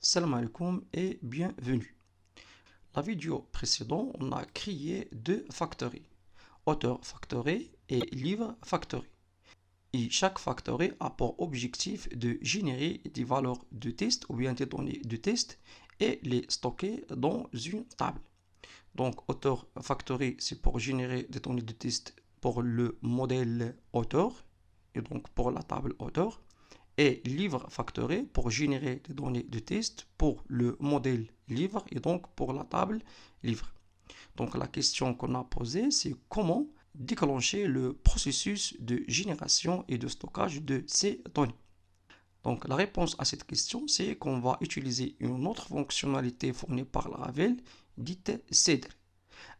Salam alaikum et bienvenue. La vidéo précédente, on a créé deux factories, auteur factory et livre factory. Et chaque factory a pour objectif de générer des valeurs de test ou bien des données de test et les stocker dans une table. Donc auteur factory, c'est pour générer des données de test pour le modèle auteur et donc pour la table auteur. Et livre factory pour générer des données de test pour le modèle livre et donc pour la table livre. Donc la question qu'on a posée, c'est comment déclencher le processus de génération et de stockage de ces données. Donc la réponse à cette question, c'est qu'on va utiliser une autre fonctionnalité fournie par Laravel, dite seeder.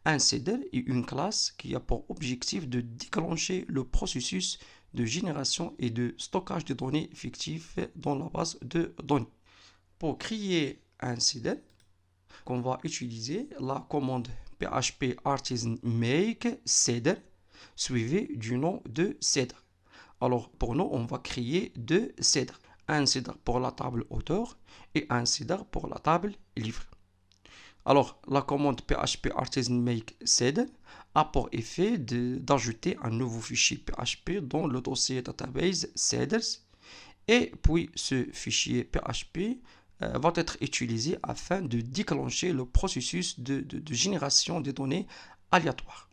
Un seeder est une classe qui a pour objectif de déclencher le processus de génération et de stockage de données fictives dans la base de données. Pour créer un seeder, on va utiliser la commande php artisan make seeder suivie du nom de seeder. Alors pour nous, on va créer deux seeders. Un seeder pour la table auteur et un seeder pour la table livre. Alors, la commande php artisan make seeder a pour effet d'ajouter un nouveau fichier PHP dans le dossier database seeders et puis ce fichier PHP va être utilisé afin de déclencher le processus de génération des données aléatoires.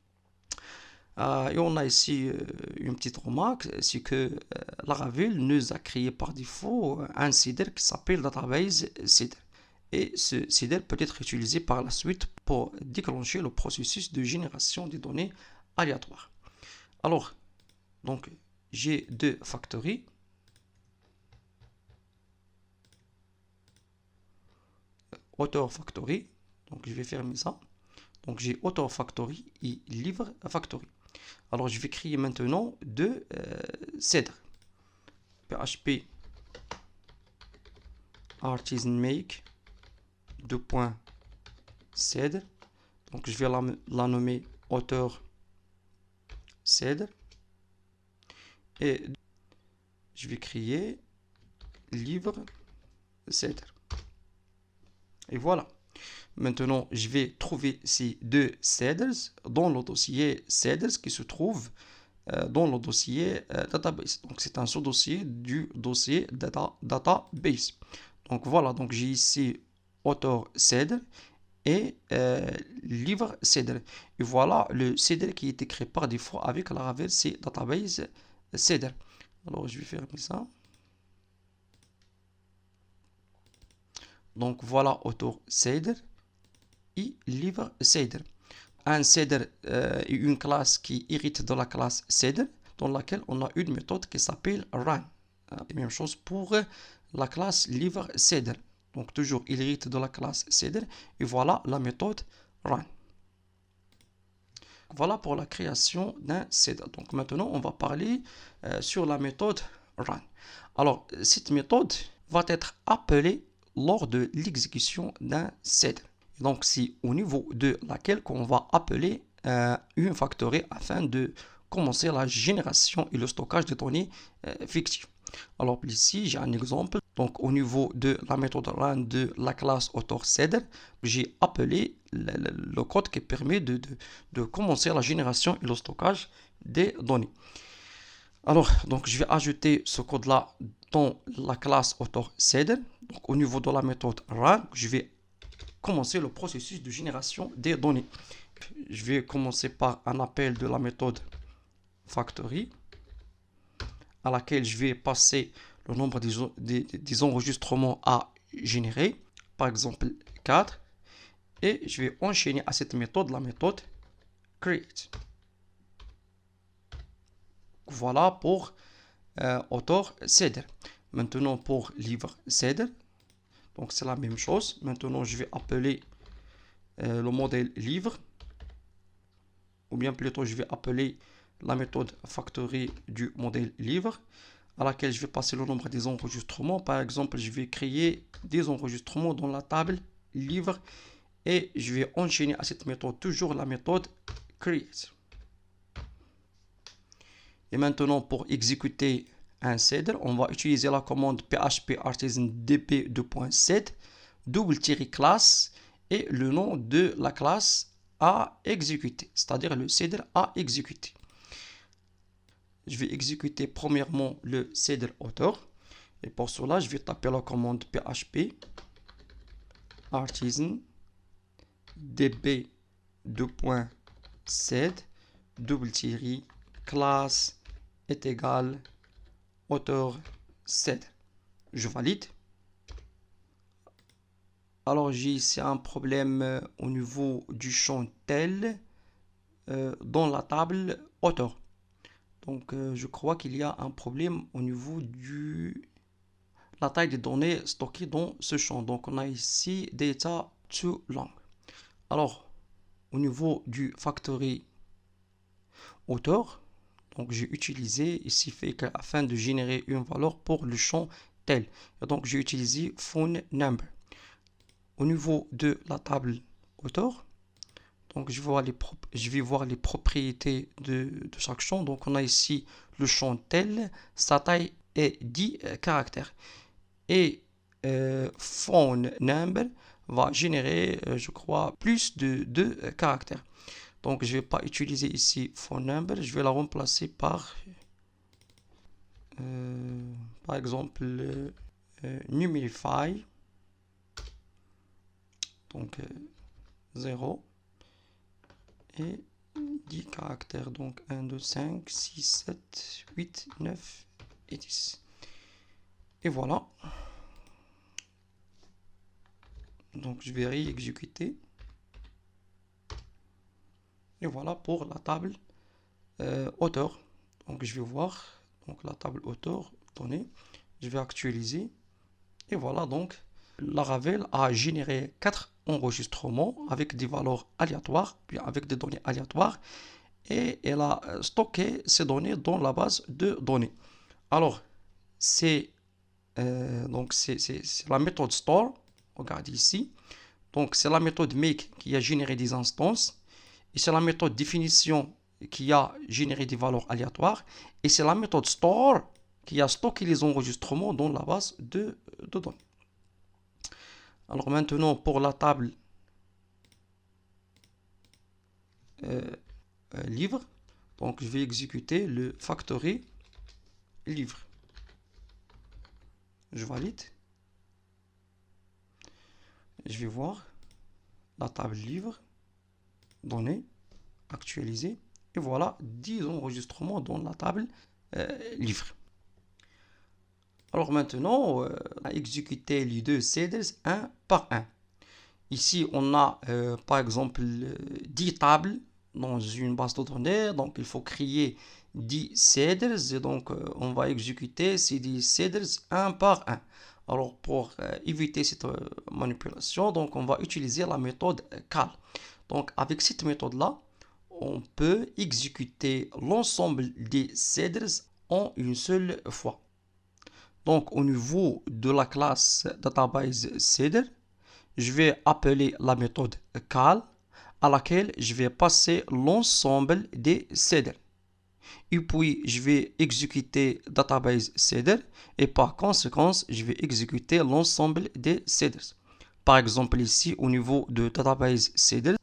Et on a ici une petite remarque, c'est que Laravel nous a créé par défaut un seeder qui s'appelle database seeder. Et ce seeder peut être utilisé par la suite pour déclencher le processus de génération des données aléatoires. Alors, donc, j'ai deux factories. Auteur factory. Donc, je vais fermer ça. Donc, j'ai auteur factory et livre factory. Alors, je vais créer maintenant deux seeders. PHP artisan make seeder. Donc je vais la nommer auteur seeder et je vais créer livre seeder. Et voilà. Maintenant, je vais trouver ces deux seeders dans le dossier seeders qui se trouve dans le dossier database. Donc c'est un sous-dossier du dossier database. Donc voilà, donc j'ai ici auteur seeder et livre seeder. Et voilà le seeder qui est écrit par défaut avec Laravel, c'est database seeder. Alors je vais fermer ça. Donc voilà auteur seeder et livre seeder. Un seeder est une classe qui hérite de la classe seeder dans laquelle on a une méthode qui s'appelle run. Et même chose pour la classe livre seeder. Donc toujours, il hérite de la classe seeder. Et voilà la méthode run. Voilà pour la création d'un seeder. Donc maintenant, on va parler sur la méthode run. Alors, cette méthode va être appelée lors de l'exécution d'un seeder. Donc c'est au niveau de laquelle qu'on va appeler une factory afin de commencer la génération et le stockage de données fictives. Alors ici, j'ai un exemple. Donc au niveau de la méthode run de la classe auteur seeder, j'ai appelé le code qui permet de commencer la génération et le stockage des données. Alors, donc je vais ajouter ce code-là dans la classe auteur seeder. Donc au niveau de la méthode run, je vais commencer le processus de génération des données. Je vais commencer par un appel de la méthode factory à laquelle je vais passer le nombre des enregistrements à générer, par exemple 4, et je vais enchaîner à cette méthode la méthode create. Voilà pour auteur seeder. Maintenant pour livre seeder, donc c'est la même chose. Maintenant je vais appeler le modèle livre, ou bien plutôt je vais appeler la méthode factory du modèle livre à laquelle je vais passer le nombre des enregistrements. Par exemple, je vais créer des enregistrements dans la table livre et je vais enchaîner à cette méthode toujours la méthode create. Et maintenant, pour exécuter un seeder, on va utiliser la commande php artisan dp2.set double-classe et le nom de la classe à exécuter, c'est-à-dire le cdr à exécuter. Je vais exécuter premièrement le cdr auteur. Et pour cela, je vais taper la commande php artisan db set classe est égal auteur cdr. Je valide. Alors j'ai ici un problème au niveau du champ tel dans la table auteur. Donc je crois qu'il y a un problème au niveau de la taille des données stockées dans ce champ. Donc on a ici data too long. Alors au niveau du factory auteur, donc j'ai utilisé ici fait afin de générer une valeur pour le champ tel. Et donc j'ai utilisé phone number. Au niveau de la table auteur, donc je vais voir les propriétés de chaque champ. Donc on a ici le champ tel, sa taille est 10 caractères. Et phone number va générer, je crois, plus de 2 caractères. Donc je ne vais pas utiliser ici phone number, je vais la remplacer par exemple numérify. Donc 0 et 10 caractères, donc 1, 2, 5, 6, 7, 8, 9 et 10. Et voilà. Donc je vais réexécuter. Et voilà pour la table auteur. Donc je vais voir donc la table auteur donnée. Je vais actualiser. Et voilà donc Laravel a généré 4 enregistrements avec des valeurs aléatoires, puis avec des données aléatoires, et elle a stocké ces données dans la base de données. Alors, c'est la méthode store, regardez ici. Donc, c'est la méthode make qui a généré des instances, et c'est la méthode définition qui a généré des valeurs aléatoires, et c'est la méthode store qui a stocké les enregistrements dans la base de données. Alors maintenant pour la table livre, donc je vais exécuter le factory livre. Je valide. Je vais voir la table livre, données, actualisée. Et voilà 10 enregistrements dans la table livre. Alors maintenant, on a exécuté les deux cdrs un par un. Ici, on a par exemple 10 tables dans une base de données. Donc, il faut créer 10 cdrs. Et donc, on va exécuter ces 10 cdrs un par un. Alors, pour éviter cette manipulation, donc on va utiliser la méthode cal. Donc, avec cette méthode-là, on peut exécuter l'ensemble des cdrs en une seule fois. Donc, au niveau de la classe database cdr, je vais appeler la méthode cal à laquelle je vais passer l'ensemble des cdr. Et puis, je vais exécuter database cdr et par conséquence, je vais exécuter l'ensemble des cdrs. Par exemple, ici, au niveau de database cdr,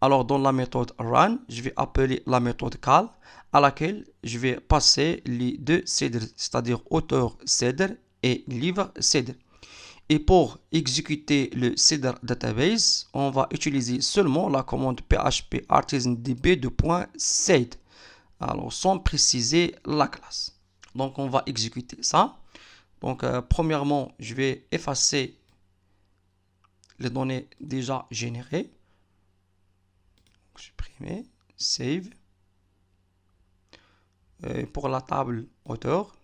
alors dans la méthode run, je vais appeler la méthode cal à laquelle je vais passer les deux cdr, c'est-à-dire auteur cdr et livre cdr. Et pour exécuter le cdr database, on va utiliser seulement la commande php artisan db2.set, alors sans préciser la classe. Donc on va exécuter ça. Donc premièrement, je vais effacer les données déjà générées. Supprimer, save. Pour la table auteur,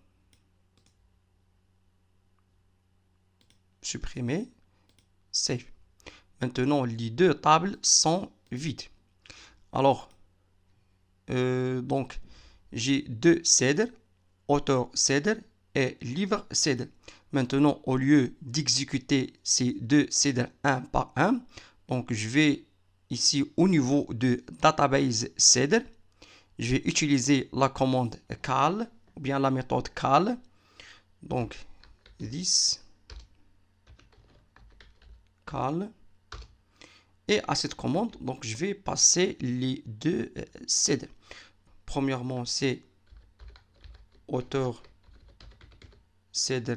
supprimer, save. Maintenant, les deux tables sont vides. Alors, donc, j'ai deux cdr, auteur cdr et livre cdr. Maintenant, au lieu d'exécuter ces deux cdr un par un, donc je vais ici au niveau de database cdr, je vais utiliser la commande cal ou bien la méthode cal. Donc, this cal. Et à cette commande, donc je vais passer les deux cd. Premièrement, c'est hauteur cd.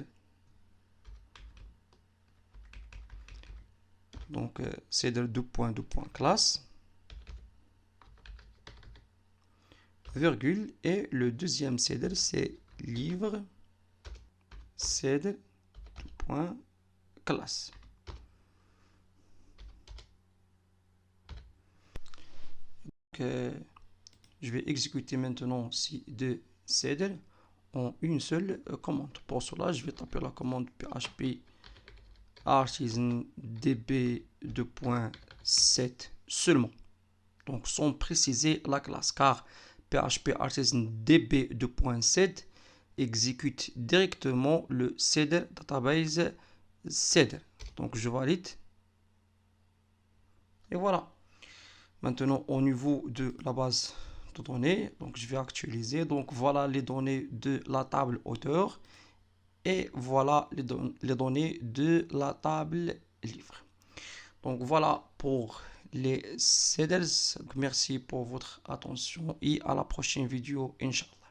Donc cd 2.2. Classe, virgule, et le deuxième cd c'est livre cd point classe. Donc, je vais exécuter maintenant ces deux cd en une seule commande. Pour cela, je vais taper la commande php artisan db 2.7 seulement, donc sans préciser la classe, car php artisan db 2.7 exécute directement le cd database cd. Donc je valide et voilà. Maintenant au niveau de la base de données, donc je vais actualiser. Donc voilà les données de la table hauteur et voilà les données de la table livre. Donc voilà pour les CDLs. Merci pour votre attention et à la prochaine vidéo, Inch'Allah.